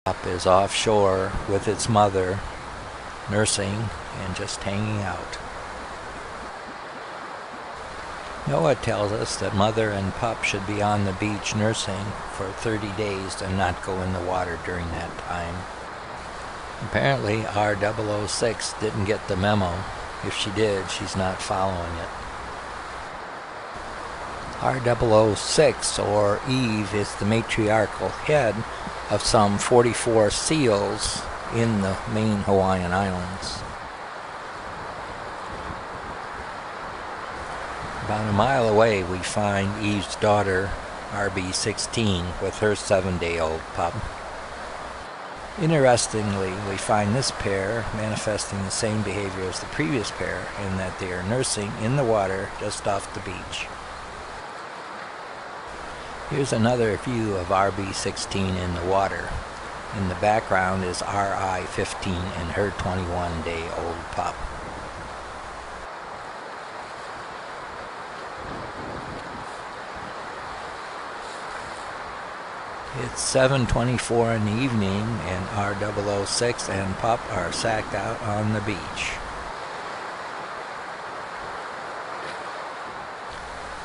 Pup is offshore with its mother, nursing and just hanging out. Noah tells us that mother and pup should be on the beach nursing for 30 days and not go in the water during that time. Apparently, our 006 didn't get the memo. If she did, she's not following it. Our 006, or Eve, is the matriarchal head of some 44 seals in the main Hawaiian Islands. About a mile away, we find Eve's daughter, RB16, with her 7-day-old pup. Interestingly, we find this pair manifesting the same behavior as the previous pair in that they are nursing in the water just off the beach. Here's another view of RB16 in the water. In the background is RI15 and her 21-day-old pup. It's 7:24 in the evening and our 006 and pup are sacked out on the beach.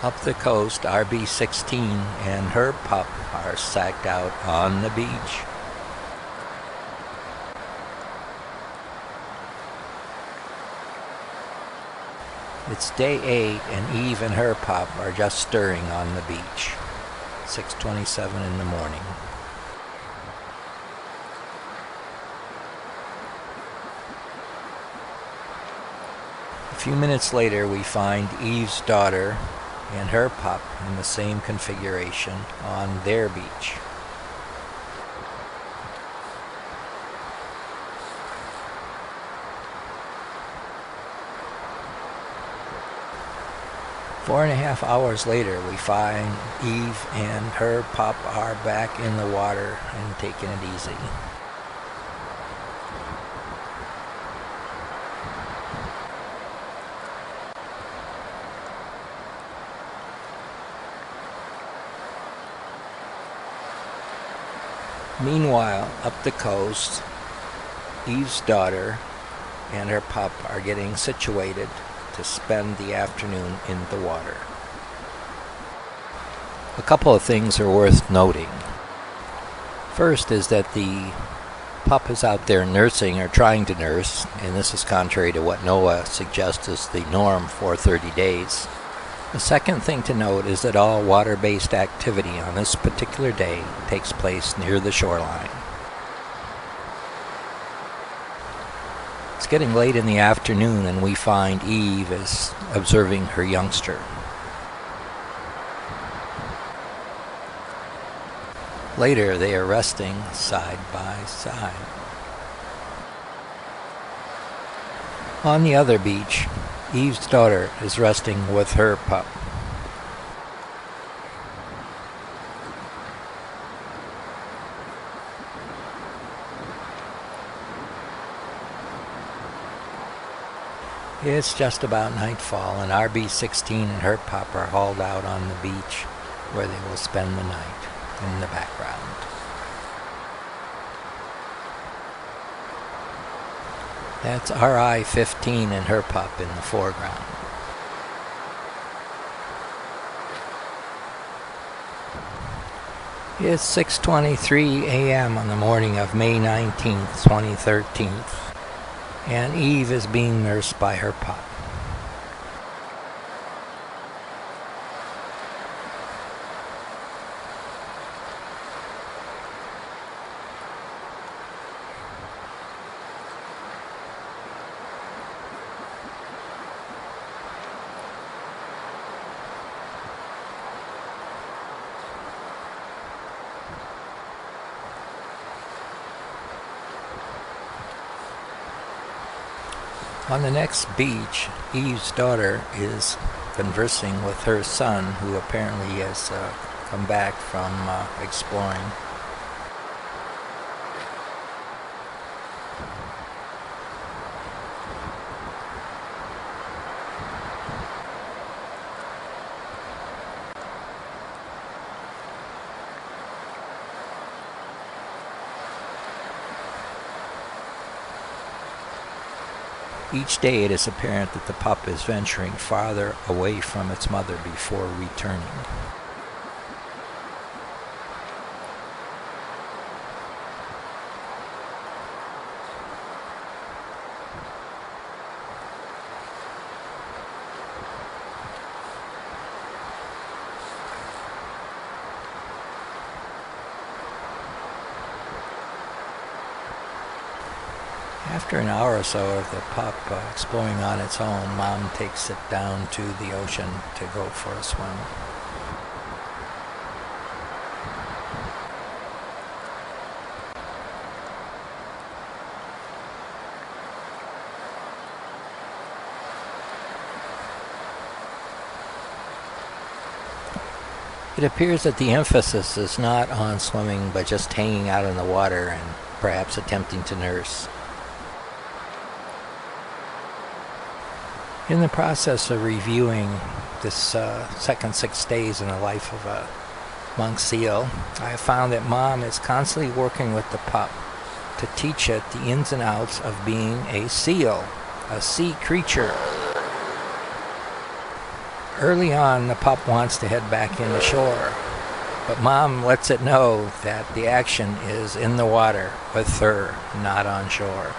Up the coast, RB16 and her pup are sacked out on the beach. It's day 8 and Eve and her pup are just stirring on the beach. 6:27 in the morning. A few minutes later, we find Eve's daughter and her pup in the same configuration on their beach. Four and a half hours later, we find Eve and her pup are back in the water and taking it easy. Meanwhile, up the coast, Eve's daughter and her pup are getting situated to spend the afternoon in the water. A couple of things are worth noting. First is that the pup is out there nursing or trying to nurse, and this is contrary to what Noah suggests is the norm for 30 days. The second thing to note is that all water-based activity on this particular day takes place near the shoreline. It's getting late in the afternoon and we find Eve is observing her youngster. Later, they are resting side by side. On the other beach, Eve's daughter is resting with her pup. It's just about nightfall and RB16 and her pup are hauled out on the beach where they will spend the night in the background. That's RI15 and her pup in the foreground. It's 6:23 a.m. on the morning of May 19th, 2013. And Eve is being nursed by her pup. On the next beach, Eve's daughter is conversing with her son, who apparently has come back from exploring. Each day it is apparent that the pup is venturing farther away from its mother before returning. After an hour or so of the pup exploring on its own, Mom takes it down to the ocean to go for a swim. It appears that the emphasis is not on swimming, but just hanging out in the water and perhaps attempting to nurse. In the process of reviewing this second 6 days in the life of a monk seal, I have found that Mom is constantly working with the pup to teach it the ins and outs of being a seal, a sea creature. Early on, the pup wants to head back into shore, but Mom lets it know that the action is in the water with her, not on shore.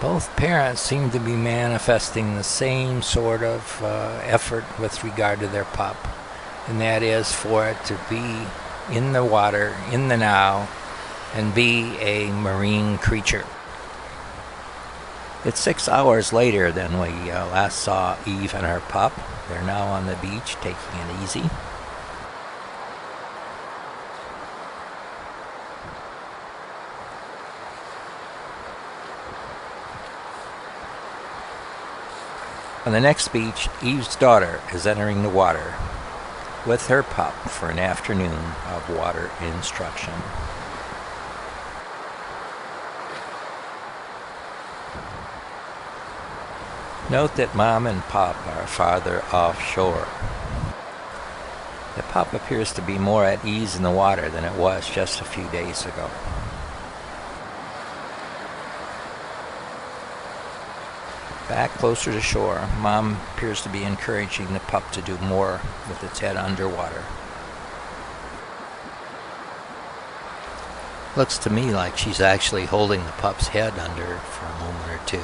Both parents seem to be manifesting the same sort of effort with regard to their pup, and that is for it to be in the water, in the now, and be a marine creature. It's 6 hours later than we last saw Eve and her pup. They're now on the beach taking it easy. On the next beach, Eve's daughter is entering the water with her pup for an afternoon of water instruction. Note that Mom and Pup are farther offshore. The pup appears to be more at ease in the water than it was just a few days ago. Back closer to shore, Mom appears to be encouraging the pup to do more with its head underwater. Looks to me like she's actually holding the pup's head under for a moment or two.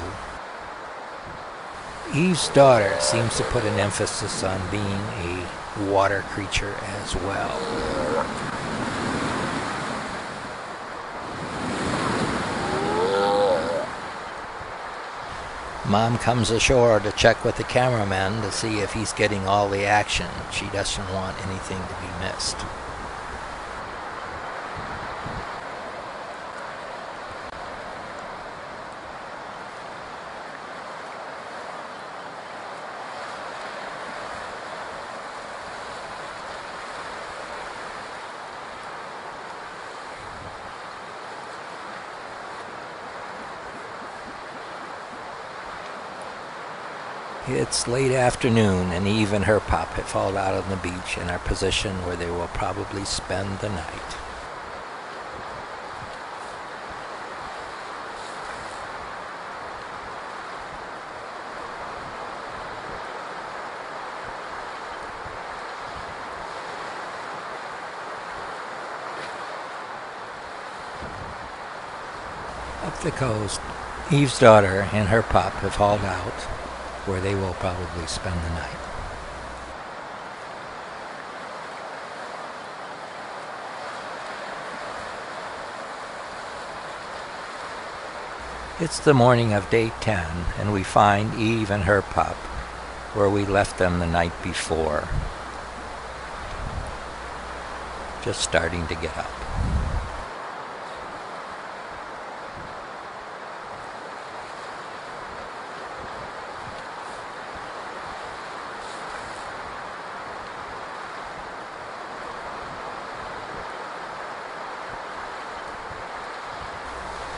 Eve's daughter seems to put an emphasis on being a water creature as well. Mom comes ashore to check with the cameraman to see if he's getting all the action. She doesn't want anything to be missed. It's late afternoon, and Eve and her pup have fallen out on the beach and are positioned where they will probably spend the night. Up the coast, Eve's daughter and her pup have hauled out, where they will probably spend the night. It's the morning of day 10, and we find Eve and her pup where we left them the night before, just starting to get up.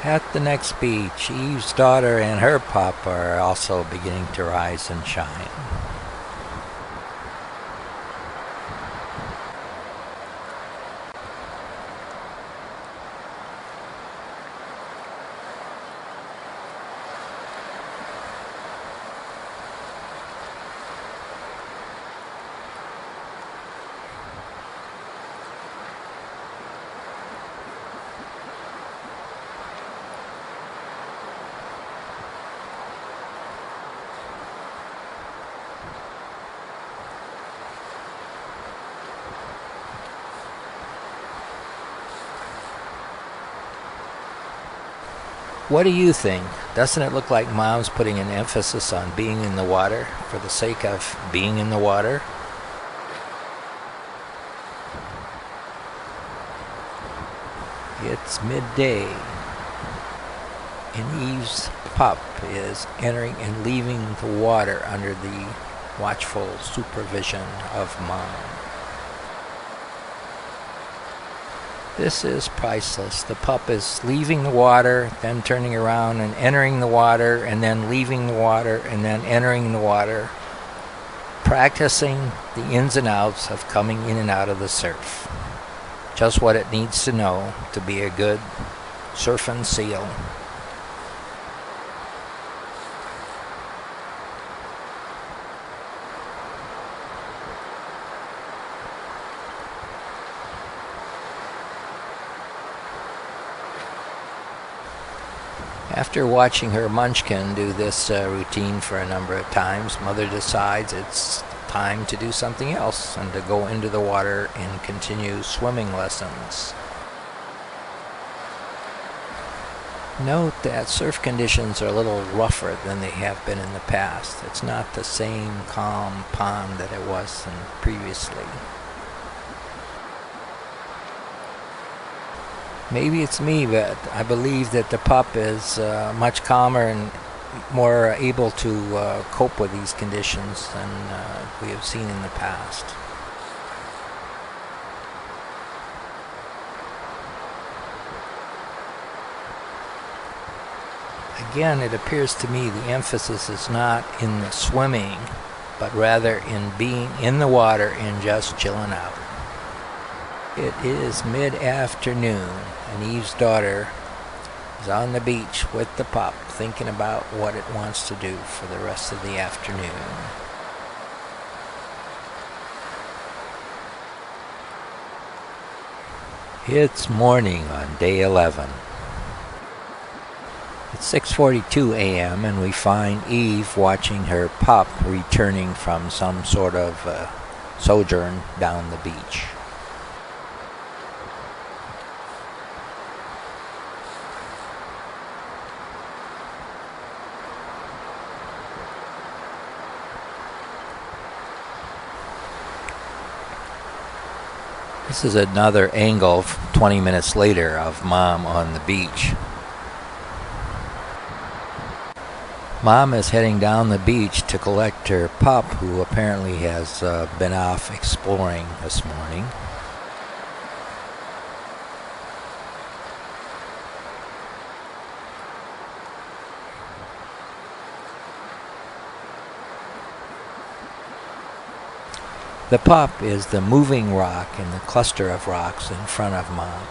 At the next beach, Eve's daughter and her pup are also beginning to rise and shine. What do you think? Doesn't it look like Mom's putting an emphasis on being in the water for the sake of being in the water? It's midday, and Eve's pup is entering and leaving the water under the watchful supervision of Mom. This is priceless. The pup is leaving the water, then turning around and entering the water, and then leaving the water, and then entering the water, practicing the ins and outs of coming in and out of the surf. Just what it needs to know to be a good surfing seal. After watching her munchkin do this routine for a number of times, Mother decides it's time to do something else and to go into the water and continue swimming lessons. Note that surf conditions are a little rougher than they have been in the past. It's not the same calm pond that it was previously. Maybe it's me, but I believe that the pup is much calmer and more able to cope with these conditions than we have seen in the past. Again, it appears to me the emphasis is not in the swimming, but rather in being in the water and just chilling out. It is mid-afternoon, and Eve's daughter is on the beach with the pup, thinking about what it wants to do for the rest of the afternoon. It's morning on day 11. It's 6:42 a.m. and we find Eve watching her pup returning from some sort of sojourn down the beach. This is another angle 20 minutes later of Mom on the beach. Mom is heading down the beach to collect her pup, who apparently has been off exploring this morning. The pup is the moving rock in the cluster of rocks in front of Mom.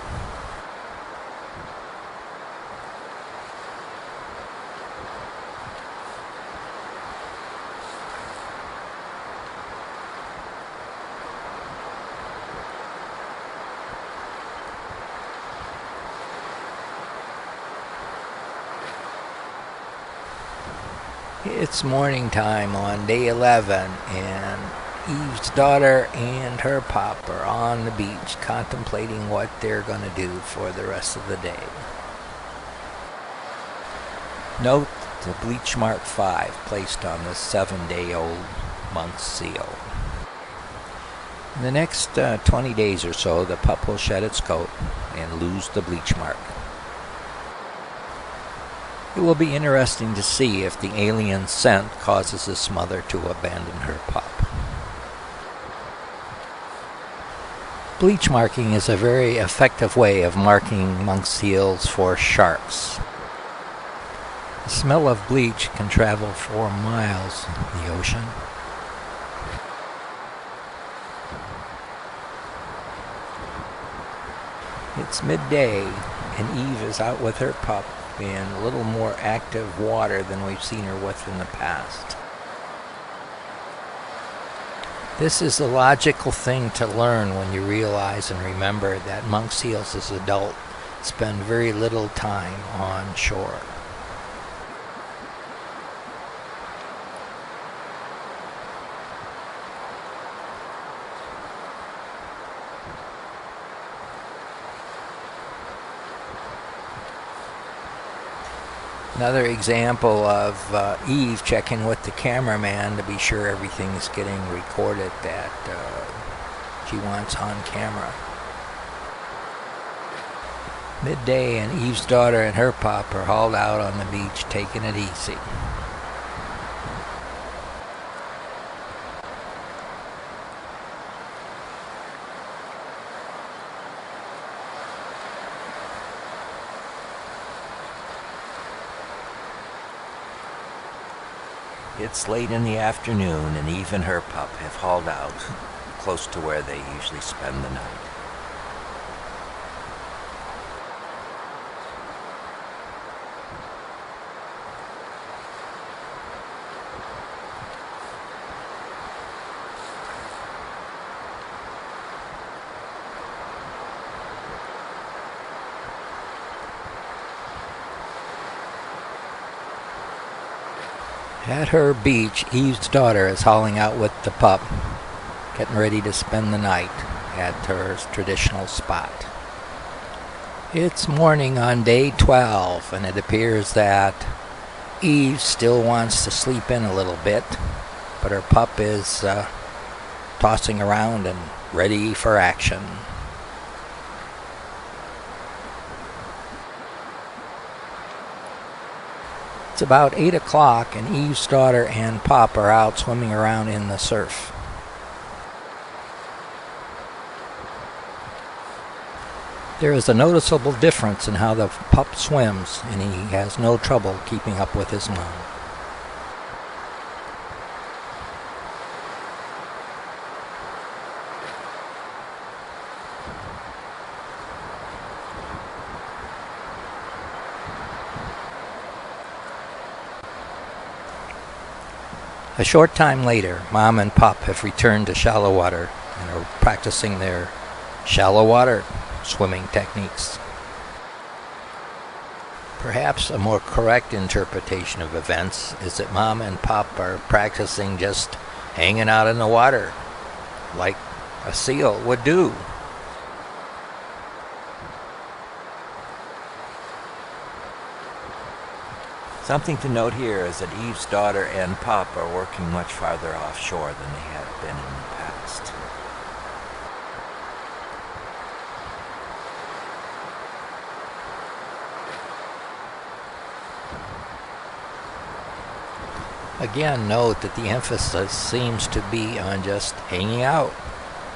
It's morning time on day 11, and Eve's daughter and her pup are on the beach contemplating what they're going to do for the rest of the day. Note the bleach mark 5 placed on the 7-day-old monk's seal. In the next 20 days or so, the pup will shed its coat and lose the bleach mark. It will be interesting to see if the alien scent causes this mother to abandon her pup. Bleach marking is a very effective way of marking monk seals for sharks. The smell of bleach can travel for miles in the ocean. It's midday, and Eve is out with her pup in a little more active water than we've seen her with in the past. This is the logical thing to learn when you realize and remember that monk seals as adults spend very little time on shore. Another example of Eve checking with the cameraman to be sure everything's getting recorded that she wants on camera. Midday, and Eve's daughter and her pup are hauled out on the beach, taking it easy. It's late in the afternoon, and Eve and her pup have hauled out close to where they usually spend the night. At her beach, Eve's daughter is hauling out with the pup, getting ready to spend the night at her traditional spot. It's morning on day 12, and it appears that Eve still wants to sleep in a little bit, but her pup is tossing around and ready for action. It's about 8 o'clock, and Eve's daughter and pup are out swimming around in the surf. There is a noticeable difference in how the pup swims, and he has no trouble keeping up with his mom. A short time later, Mom and Pup have returned to shallow water and are practicing their shallow water swimming techniques. Perhaps a more correct interpretation of events is that Mom and Pup are practicing just hanging out in the water, like a seal would do. Something to note here is that Eve's daughter and pup are working much farther offshore than they have been in the past. Again, note that the emphasis seems to be on just hanging out,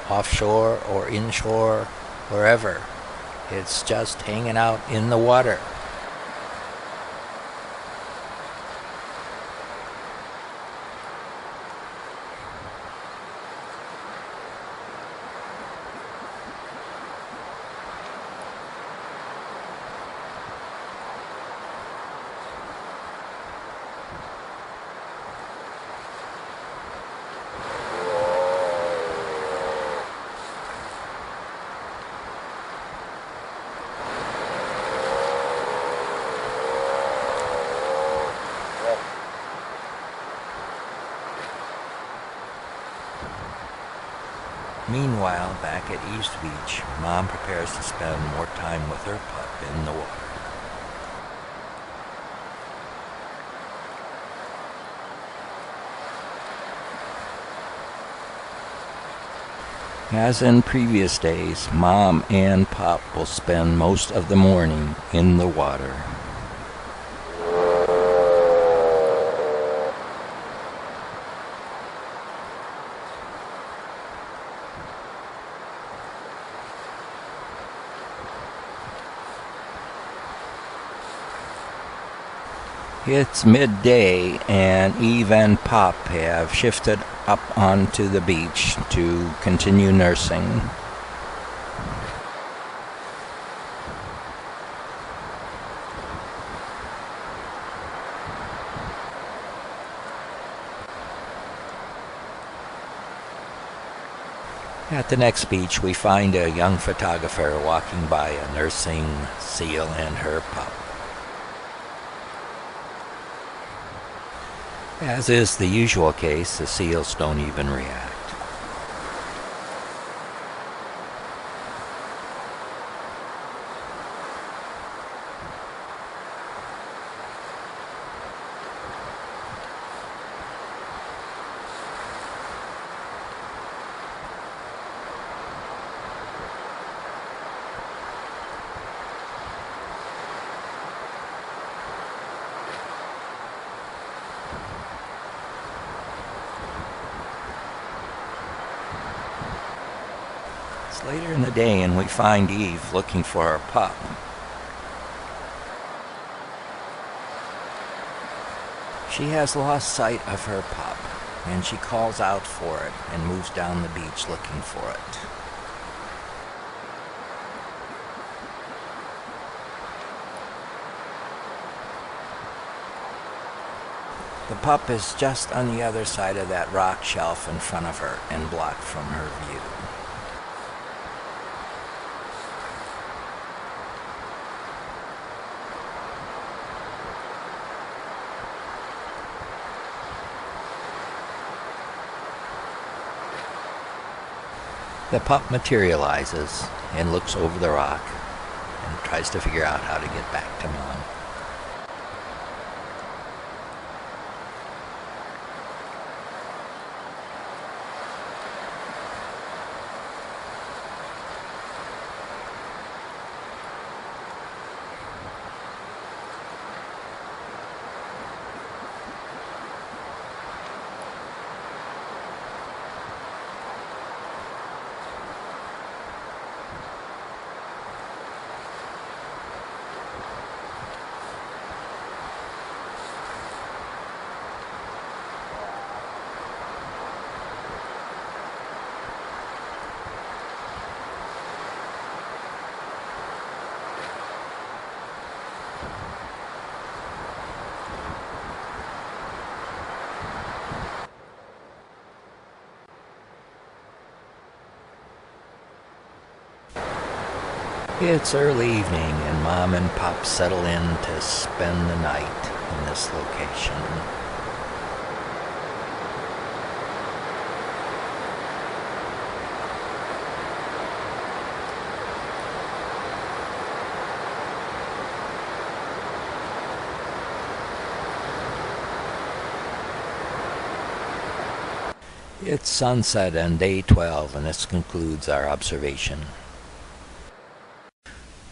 offshore or inshore, wherever. It's just hanging out in the water. Meanwhile, back at East Beach, Mom prepares to spend more time with her pup in the water. As in previous days, Mom and Pup will spend most of the morning in the water. It's midday, and Eve and Pup have shifted up onto the beach to continue nursing. At the next beach, we find a young photographer walking by a nursing seal and her pup. As is the usual case, the seals don't even react. Later in the day, and we find Eve looking for her pup. She has lost sight of her pup, and she calls out for it and moves down the beach looking for it. The pup is just on the other side of that rock shelf in front of her and blocked from her view. The pup materializes and looks over the rock and tries to figure out how to get back to Mom. It's early evening and Mom and Pop settle in to spend the night in this location. It's sunset on day 12, and this concludes our observation.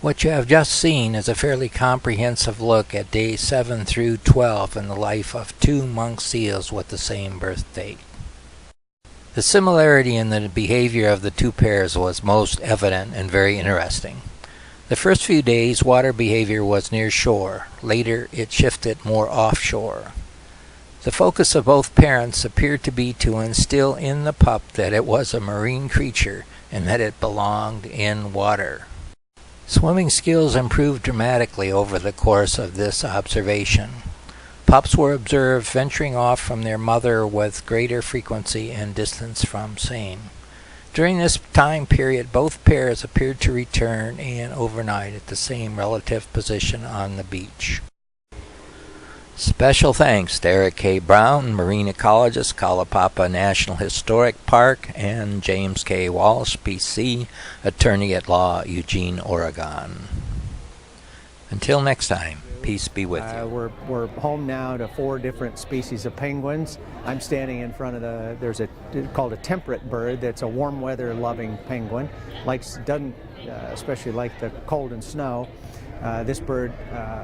What you have just seen is a fairly comprehensive look at days 7 through 12 in the life of two monk seals with the same birth date. The similarity in the behavior of the two pairs was most evident and very interesting. The first few days, water behavior was near shore. Later, it shifted more offshore. The focus of both parents appeared to be to instill in the pup that it was a marine creature and that it belonged in water. Swimming skills improved dramatically over the course of this observation. Pups were observed venturing off from their mother with greater frequency and distance from same. During this time period, both pairs appeared to return and overnight at the same relative position on the beach. Special thanks to Eric K. Brown, marine ecologist, Kalaupapa National Historic Park, and James K. Walsh, PC, attorney at law, Eugene, Oregon. Until next time, peace be with you. We're home now to 4 different species of penguins. I'm standing in front of there's called a temperate bird that's a warm weather loving penguin. Doesn't especially like the cold and snow. This bird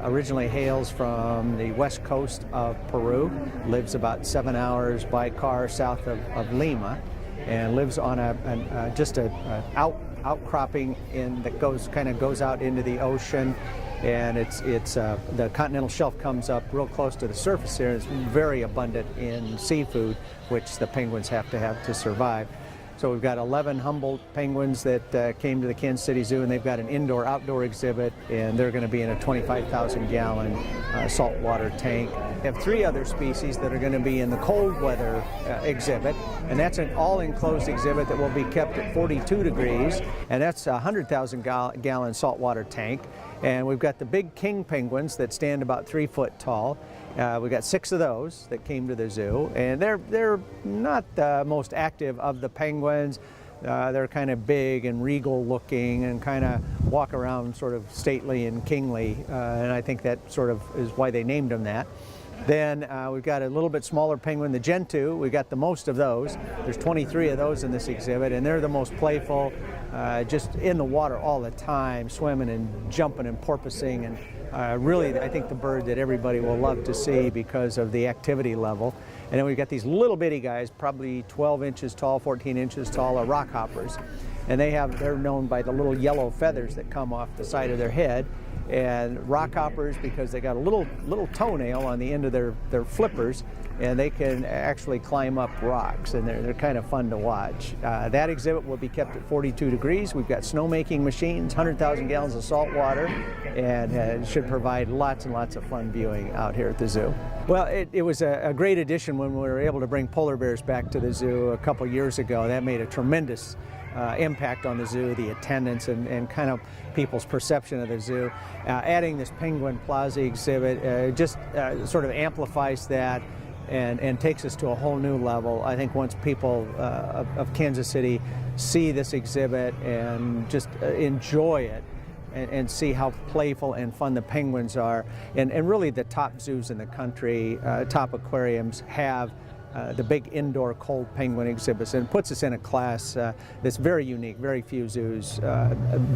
originally hails from the west coast of Peru, lives about 7 hours by car south of Lima, and lives on just an outcropping that goes out into the ocean, and the continental shelf comes up real close to the surface here. It's very abundant in seafood, which the penguins have to survive. So we've got 11 Humboldt penguins that came to the Kansas City Zoo, and they've got an indoor-outdoor exhibit, and they're going to be in a 25,000-gallon saltwater tank. We have 3 other species that are going to be in the cold weather exhibit, and that's an all-enclosed exhibit that will be kept at 42 degrees, and that's a 100,000-gallon saltwater tank. And we've got the big king penguins that stand about 3 foot tall. We've got 6 of those that came to the zoo, and they're not the most active of the penguins. They're kind of big and regal looking and kind of walk around sort of stately and kingly, and I think that sort of is why they named them that. Then we've got a little bit smaller penguin, the Gentoo. We've got the most of those. There's 23 of those in this exhibit, and they're the most playful, just in the water all the time, swimming and jumping and porpoising, and really, I think the bird that everybody will love to see because of the activity level. And then we've got these little bitty guys, probably 12 inches tall, 14 inches tall, are rock hoppers. and they're known by the little yellow feathers that come off the side of their head. And rockhoppers, because they got a little toenail on the end of their flippers, and they can actually climb up rocks, and they're kind of fun to watch. That exhibit will be kept at 42 degrees. We've got snowmaking machines, 100,000 gallons of salt water, and it should provide lots and lots of fun viewing out here at the zoo. Well, it was a great addition when we were able to bring polar bears back to the zoo a couple years ago. That made a tremendous impact on the zoo, the attendance, and kind of people's perception of the zoo. Adding this Penguin Plaza exhibit just sort of amplifies that and takes us to a whole new level. I think once people of Kansas City see this exhibit and just enjoy it and see how playful and fun the penguins are, and really the top zoos in the country, top aquariums have the big indoor cold penguin exhibits, and puts us in a class that's very unique. Very few zoos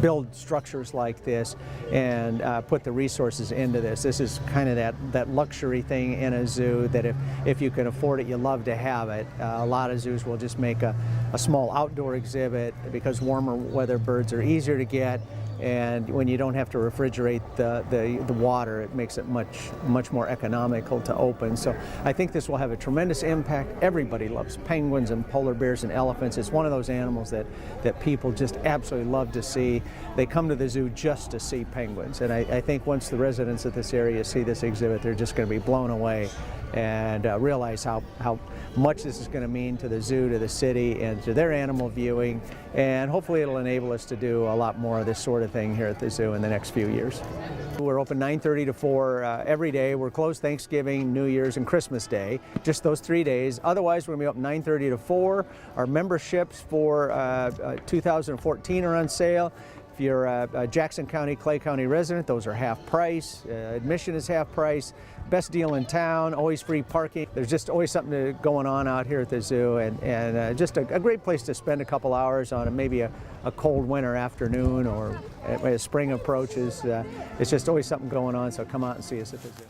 build structures like this and put the resources into this. This is kind of that luxury thing in a zoo that if you can afford it, you love to have it. A lot of zoos will just make a small outdoor exhibit because warmer weather birds are easier to get, and when you don't have to refrigerate the water, it makes it much more economical to open. So I think this will have a tremendous impact. Everybody loves penguins and polar bears and elephants. It's one of those animals that people just absolutely love to see. They come to the zoo just to see penguins, and I think once the residents of this area see this exhibit, they're just going to be blown away and realize how much this is going to mean to the zoo, to the city, and to their animal viewing, and hopefully it'll enable us to do a lot more of this sort of thing here at the zoo in the next few years. We're open 9:30 to 4 every day. We're closed Thanksgiving, New Year's, and Christmas Day, just those 3 days. Otherwise, we're going to be open 9:30 to 4. Our memberships for 2014 are on sale. If you're a Jackson County, Clay County resident, those are half price. Admission is half price. Best deal in town, always free parking. There's just always something going on out here at the zoo, and just a great place to spend a couple hours on maybe a cold winter afternoon, or as spring approaches. It's just always something going on, so come out and see us at the zoo.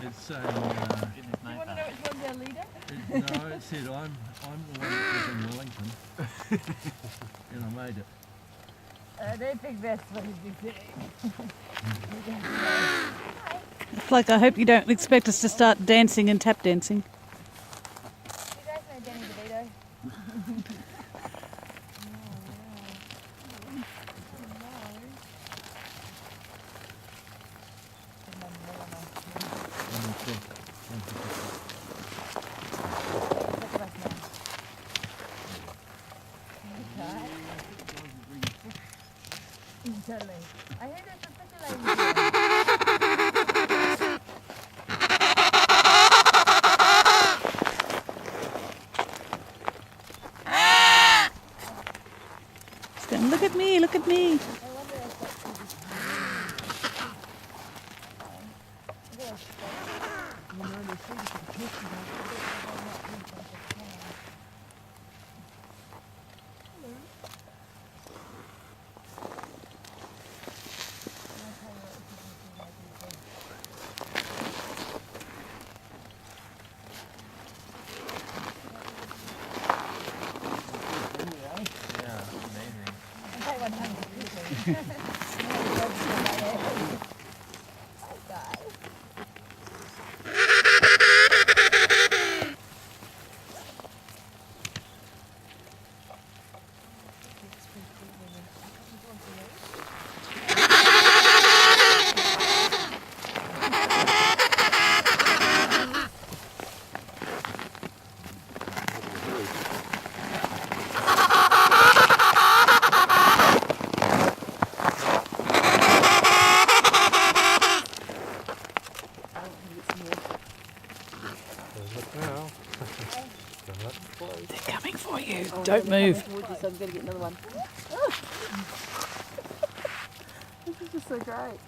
It's said, I'm the one that was in Wellington, and I made it. I don't think that's what he'd be saying. It's like, I hope you don't expect us to start dancing and tap dancing. You guys know Danny DeVito? Totally. I heard there's a fish lane here. Look at me, look at me. I wonder if that's They're coming for you. Don't move. So I'm going to get another one. This is just so great.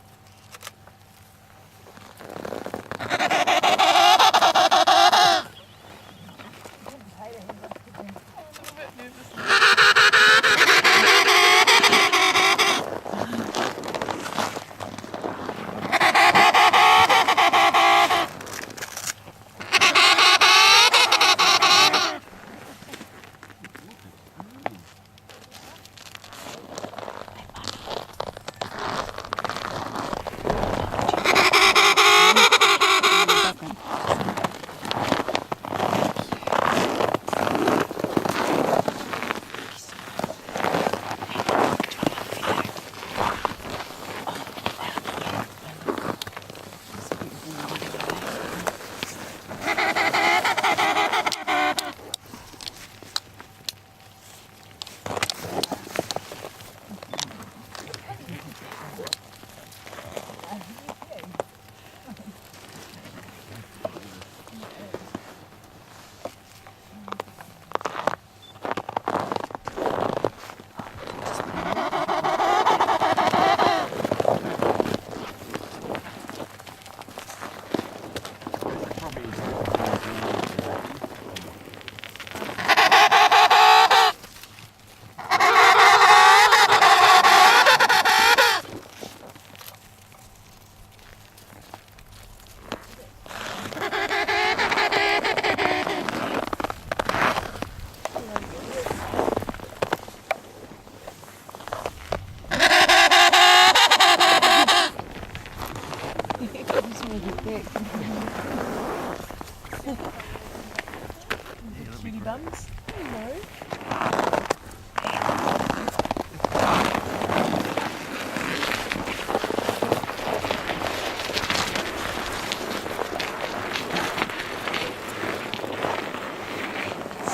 Cutie buns? Hello.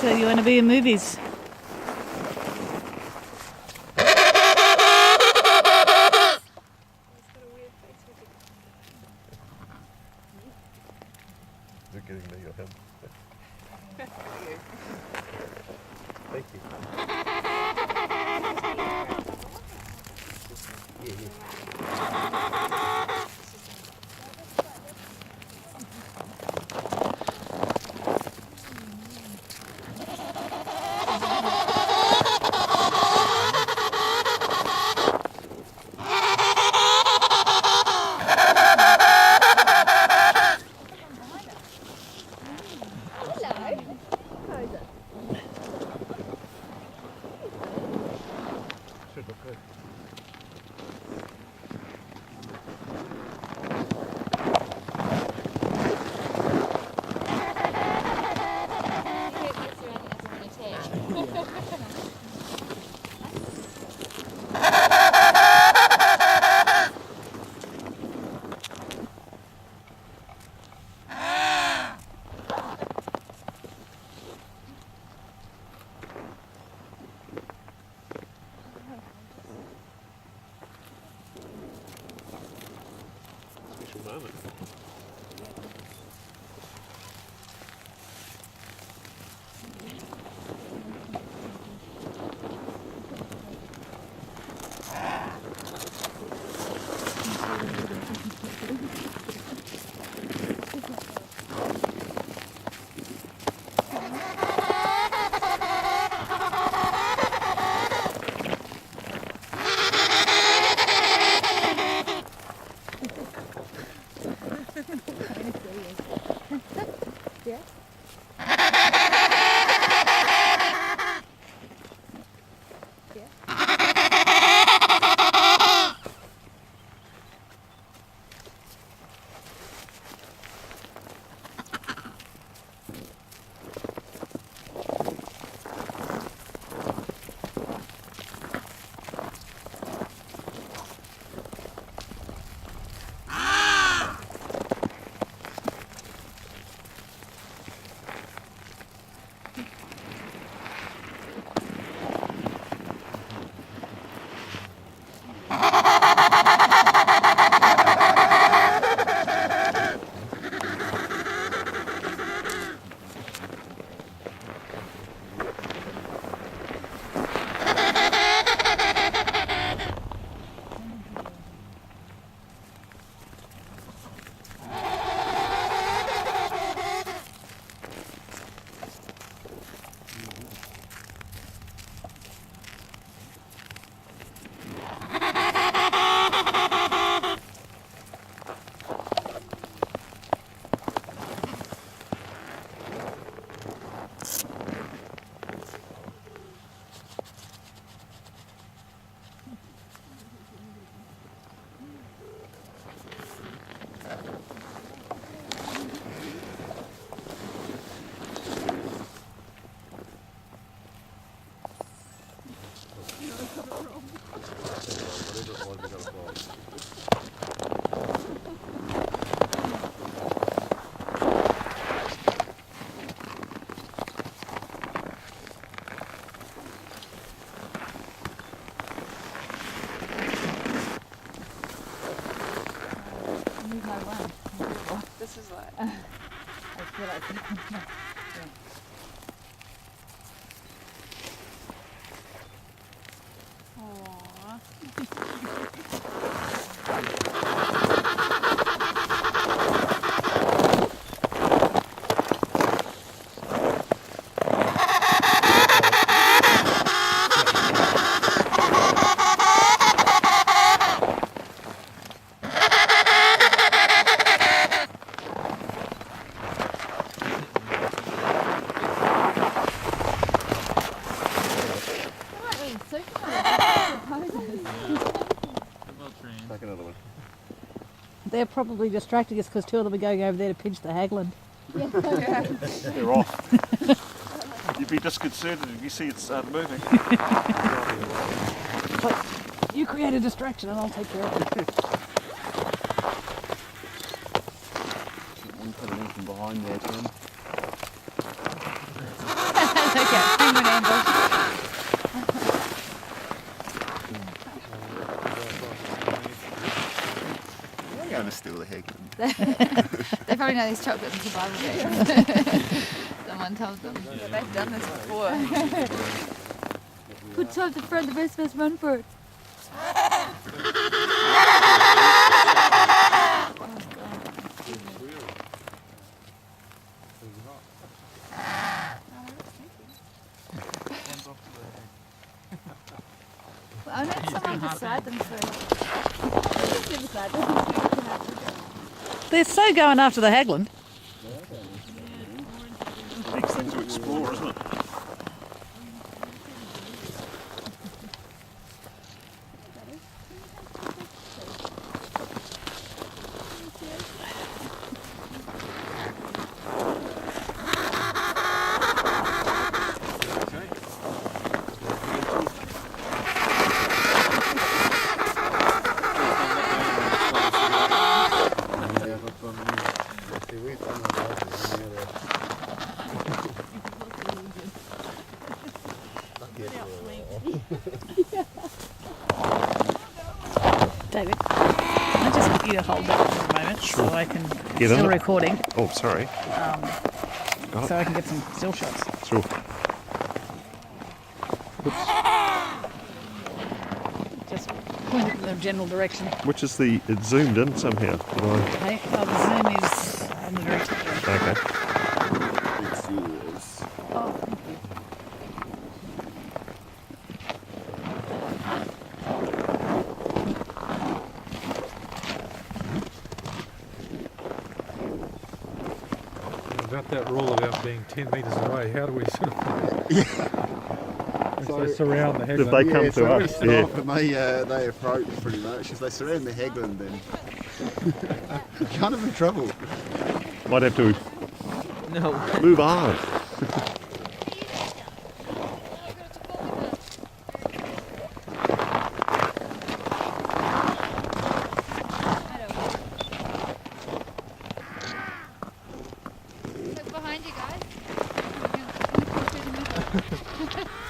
So you want to be in movies? They're getting me or him. Thank you. toilet for? This is what I feel like. Take another one. They're probably distracting us because two of them are going over there to pinch the hagland. They're off. You'd be disconcerted if you see it start moving. But you create a distraction and I'll take care of it. One put it from behind there, Tim. Okay, penguin ambush. They're going to steal the hagland. They probably know these chocolates in survival games. Someone tells them. Yeah, they've done this before. Put some to front, the rest of us run for it. I need someone beside them They're so going after the hagland. Next thing to explore, isn't it? David, I just you to hold that for a moment so I can Get still in it. recording, Oh, sorry. so I can get some still shots. Sure. Just point it in the general direction. Which is it's zoomed in somehow. Okay, the zoom is on the very top there. Okay. Oh, thank you. About that rule about being 10 metres away, how do we sort of so they surround the If headland? they come so to we us, stop and they approach pretty much. If they surround the headland, then you're kind of in trouble. might have to move on. Look behind you guys.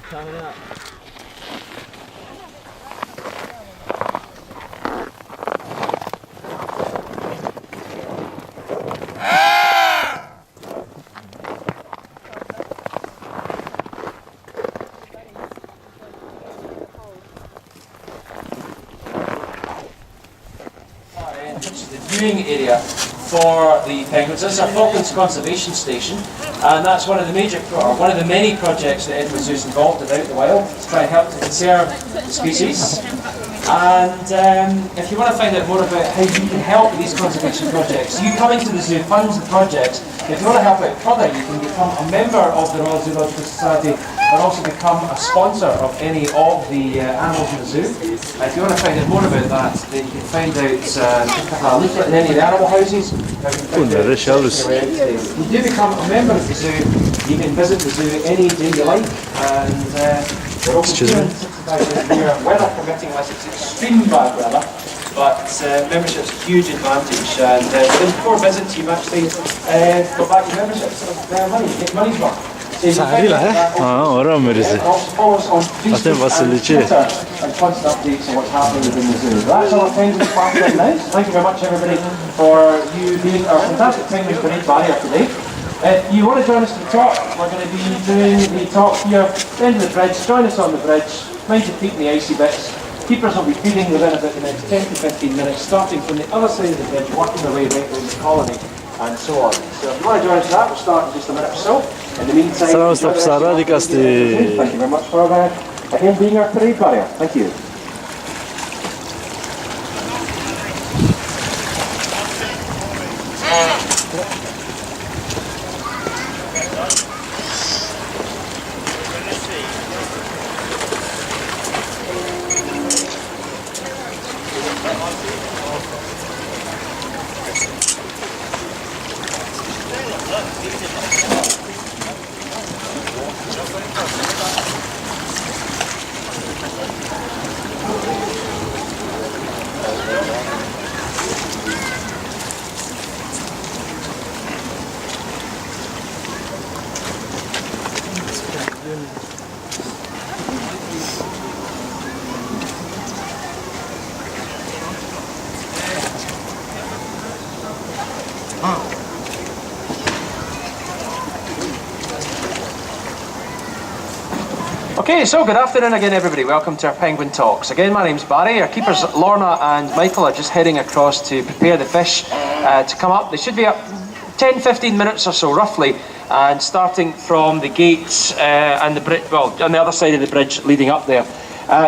Coming up. Which is the viewing area for the penguins. This is our Falklands Conservation Station, and that's one of the many projects that Edinburgh Zoo is involved in out in the wild to try and help to conserve the species. And if you want to find out more about how you can help with these conservation projects, you coming to the zoo funds the projects. If you want to help out further, you can become a member of the Royal Zoological Society and also become a sponsor of any of the animals in the zoo. If you want to find out more about that, then you can find out a leaflet in any of the animal houses. You do become a member of the zoo, you can visit the zoo any day you like, and we're open 265 days a year, weather permitting unless it's extreme bad weather, but membership's a huge advantage, and within 4 visits you've actually got back your membership, so money, you get money's worth. Ora merezi. Até facilite. And constant updates on what's happening within the zoo. That's all our penguins part right now. So thank you very much everybody for you being our fantastic penguin parade barrier today. If you want to join us to the talk, we're going to be doing the talk here at the end of the bridge. Join us on the bridge, mind your feet in the icy bits. Keepers will be feeding within about the next 10 to 15 minutes, starting from the other side of the bridge, working their way right around the colony, and so on. So if you want to join us for that, we'll start in just a minute or so. In the meantime, thank you very much for again being our parade barrier. Thank you. Okay, so good afternoon again everybody, welcome to our Penguin Talks. Again, my name's Barry, our keepers Lorna and Michael are just heading across to prepare the fish to come up. They should be up 10-15 minutes or so roughly, and starting from the gates and the bridge, well, on the other side of the bridge leading up there.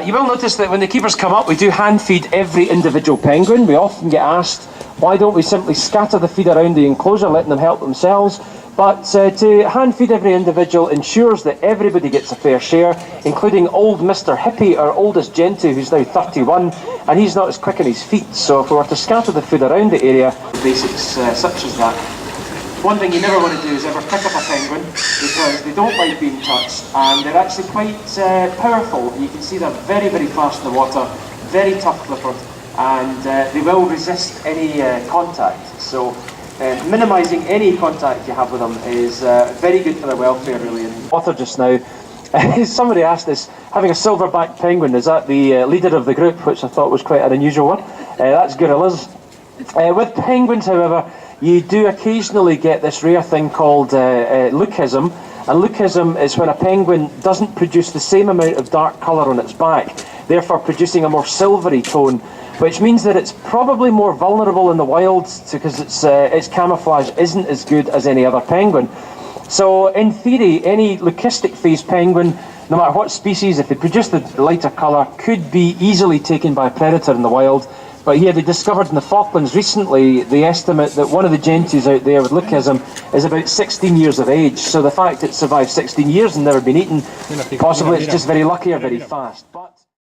You will notice that when the keepers come up, we do hand feed every individual penguin. We often get asked, why don't we simply scatter the feed around the enclosure, letting them help themselves? But to hand feed every individual ensures that everybody gets a fair share, including old Mr. Hippie, our oldest Gentoo, who's now 31, and he's not as quick on his feet. So if we were to scatter the food around the area, basics such as that. One thing you never want to do is ever pick up a penguin, because they don't like being touched, and they're actually quite powerful. You can see they're very, very fast in the water, very tough-flippered, and they will resist any contact. So minimising any contact you have with them is very good for their welfare, really. And water just now, somebody asked us, having a silverback penguin, is that the leader of the group, which I thought was quite an unusual one? That's gorillas. With penguins, however, you do occasionally get this rare thing called leucism. And leucism is when a penguin doesn't produce the same amount of dark colour on its back, therefore producing a more silvery tone, which means that it's probably more vulnerable in the wild because its camouflage isn't as good as any other penguin. So in theory, any leucistic phase penguin, no matter what species, if they produce the lighter colour, could be easily taken by a predator in the wild. But here they discovered in the Falklands recently, they estimate that one of the gentis out there with leucism is about 16 years of age. So the fact it survived 16 years and never been eaten, possibly it's just very lucky or very fast. But